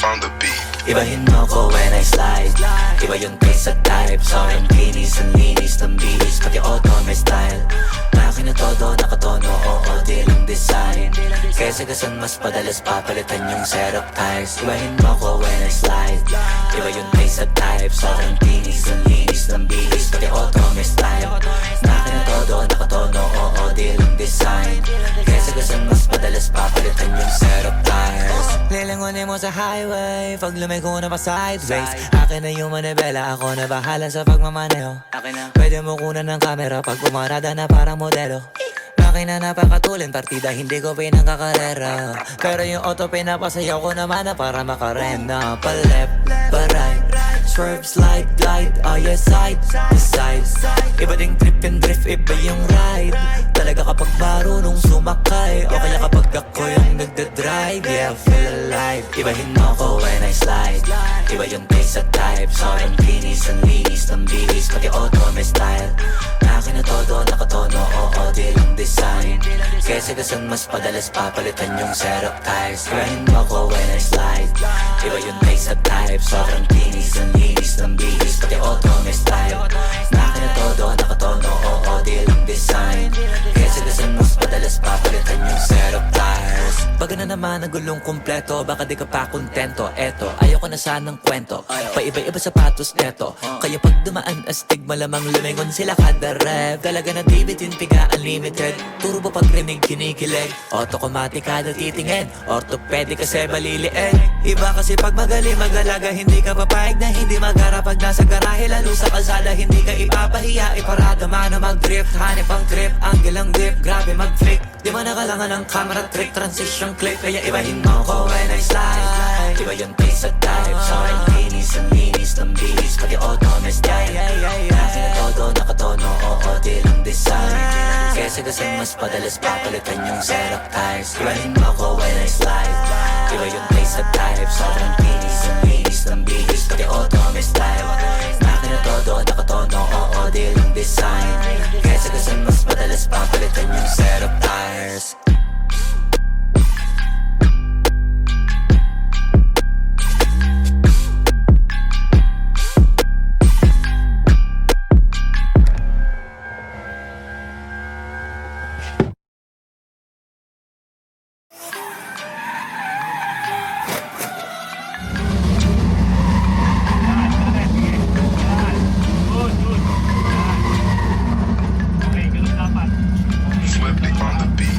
on the beat. Ibahin mo ko when I slide. Iba yung taste at type. Sa akin kinis, ang linis ng bihis. Pati auto may style. Akin na todo, nakatono, oo, di lang design. Kaya sagasan mas padalas papalitan yung setup tires. Ibahin mo ko when I slide. Iba yung taste at type. Sa akin kinis, ang linis ng bihis. Pati auto may style. Akin na todo, nakatono, oo, di lang design. Kaya sagasan mas padalas papalitan yung setup tires. Lilangonin mo sa highway, pag lumiko na pa sideways. Akin na yung manibela, ako na bahala sa pagmamaneho. Pwede mo kunan ng camera pag pumarada na parang modelo. Makina napakatulin, partida hindi ko pinangkakarera. Pero yung auto pinapasayaw ko naman na para makarena. Pa left, pa right, swerve, slide, glide. Oh yeah, side to side. Iba ding trip and drift, iba yung ride. Talaga kapag marunong sumakay, o kaya kapag ako yung nagdadrive. Yeah, feel alive. Ibahin mo ko when I slide. Iba yung taste at type. Sa akin kinis, ang linis ng bihis. Pati auto may style. Akin na todo, nakatono, oo, di lang design. Kaya sagasan mas padalas papalitan yung setup tires. Ibahin mo ko when I slide. Iba yung taste at type. Sobrang kinis, ang linis ng bihis. Pati auto may style. Akin na todo, nakatono, oo, di lang design. Kaya sagasan mas padalas papalitan yung setup tires. Pag na naman ang gulong kumpleto, baka di ka pa kontento. Eto, ayoko na sanang kwento. Paiba-iba sapatos neto. Kaya pag dumaan astig, malamang lumingon sila kada rev. Talaga na bibitin, piga unlimited. Turbo pag rinig, kinikilig. Automatic kada titingin. Orthopedic kasi maliliit. Iba kasi pag magaling mag-alaga, hindi ka papayag na hindi magara. Pag nasa garahe, lalo sa kalsada, hindi ka ipapahiya. Iparada man na mag-drift, hanip ang trip. Angle ang grip, grabe mag-flick. Di mo na kailangan ng camera trick, transition clip. Kaya ibahin mo ko when I slide. Iba yung taste at type. Sa akin kinis, ang linis ng bihis. Pati auto may style. Akin na todo, nakatono, oo, di lang design. Kaya sagasan mas padalas papalitan yung setup tires. Ibahin mo ko when I slide. Iba yung taste at type. Sa akin kinis, ang linis ng bihis. Pati auto may style. Akin na todo, nakatono, oo, di lang design. Kaya sagasan mas padalas papalitan yung setup tires. Swiftly on the beat.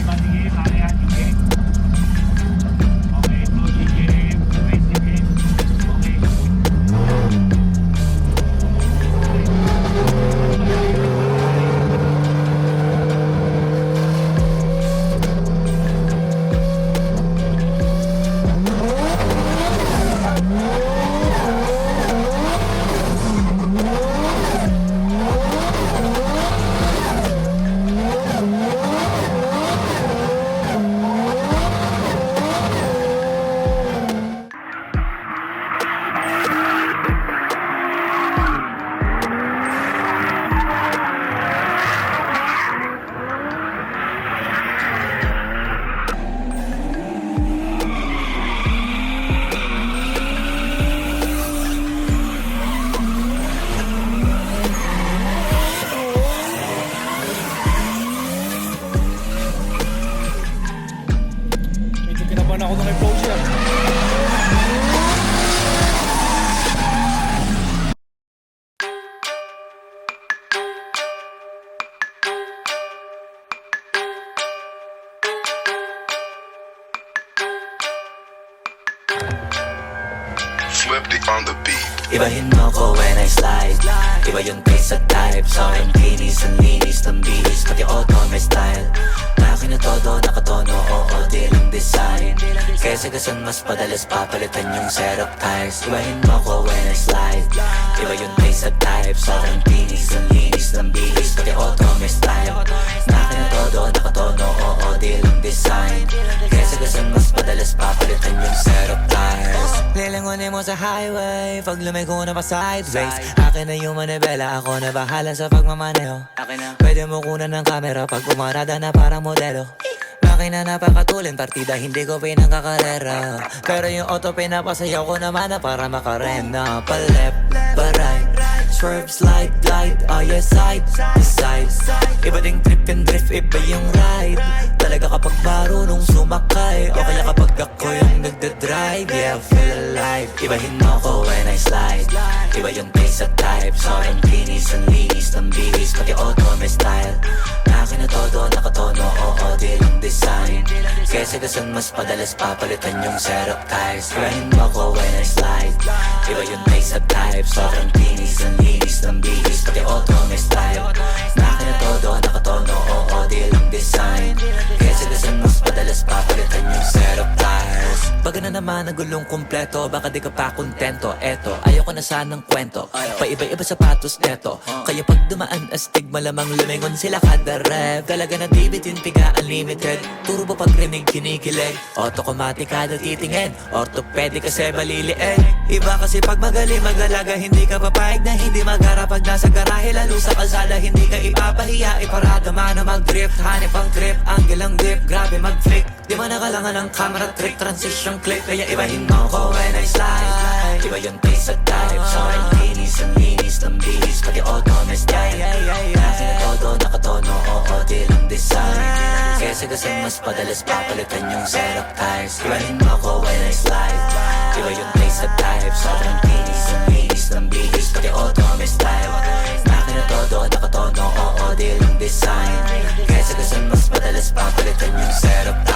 Medyo kinabahan ako ng approach yan. Swiftly on the beat. Ibahin mo ko when I slide. Iba yung taste at type. Sa akin kinis, ang linis ng bihis. Pati auto may style. Akin na todo, nakatono, oo, di lang design. Kaya sagasan mas padalas papalitan yung setup tires. Ibahin mo ko when I slide. Iba yung taste at type. Sa akin kinis, ang linis ng bihis. Pati auto may style. Akin na todo, nakatono, oo, di lang design. Kaya sagasan mas padalas papalitan yung setup tires. Lilangonin mo sa highway, pag lumiko na pa sideways. Akin na yung manibela, ako na bahala sa pagmamaneho. Pwede mo kunan ng camera pag pumarada na parang modelo. akin na napakatulin, partida hindi ko pinangkakarera. Pero yung auto pinapasayaw ko naman na para makarena. Pa-left, pa-right, swerve, slide, glide. Oh yeah, side to side. Iba ding trip and drift, iba yung ride. Talaga kapag marunong sumakay, o kaya kapag ako yung nagdadrive. Yeah, feel alive. Ibahin mo ko when I slide. Iba yung taste at type. Sobrang kinis, ang linis ng bihis, pati auto may style. Akin na todo, nakatono, oo, di lang design. Kesa gasan mas padalas papalitan yung setup ties. Ibahin mo ko when I slide. Iba yung taste at type. Sobrang kinis, ang linis ng bihis, pati auto may style. Akin na todo, nakatono, oo, di lang design. Kesa gasan mas padalas papalitan yung setup ties. Baga na naman ang gulong kumpleto, baka di ka pa kontento. Eto, ayoko na sanang kwento, paiba-iba sapatos neto. Kaya pag dumaan astig, malamang lumingon sila kada rev. Talaga na di bitin piga unlimited. Turbo pag rinig kinikilig, automatic kada titingin, orthopedic kasi baliliin. Iba kasi pag magaling magalaga, hindi ka papayag na hindi magara. Pag nasa garahe lalo sa kalsada, hindi ka ipapahiya. Iparada man na mag-drift, hanip ang trip, angle ang dip, grabe mag-flick. Di man nakalangan ng camera trick, transition click. Kaya ibahin mo ko when I slide. Iba yung taste at type. Sobrang kinis, ang linis ng bihis, pati auto may style. Akin na todo, nakatono, oo, di lang design. Kesa gasan mas padalas papalitan yung setup ties. Ibahin mo ko when I slide. Iba yung taste at type. Sobrang kinis, ang linis ng bihis, pati auto may style. Akin na todo, nakatono, oo, di lang design. Kesa gasan mas padalas papalitan yung setup ties.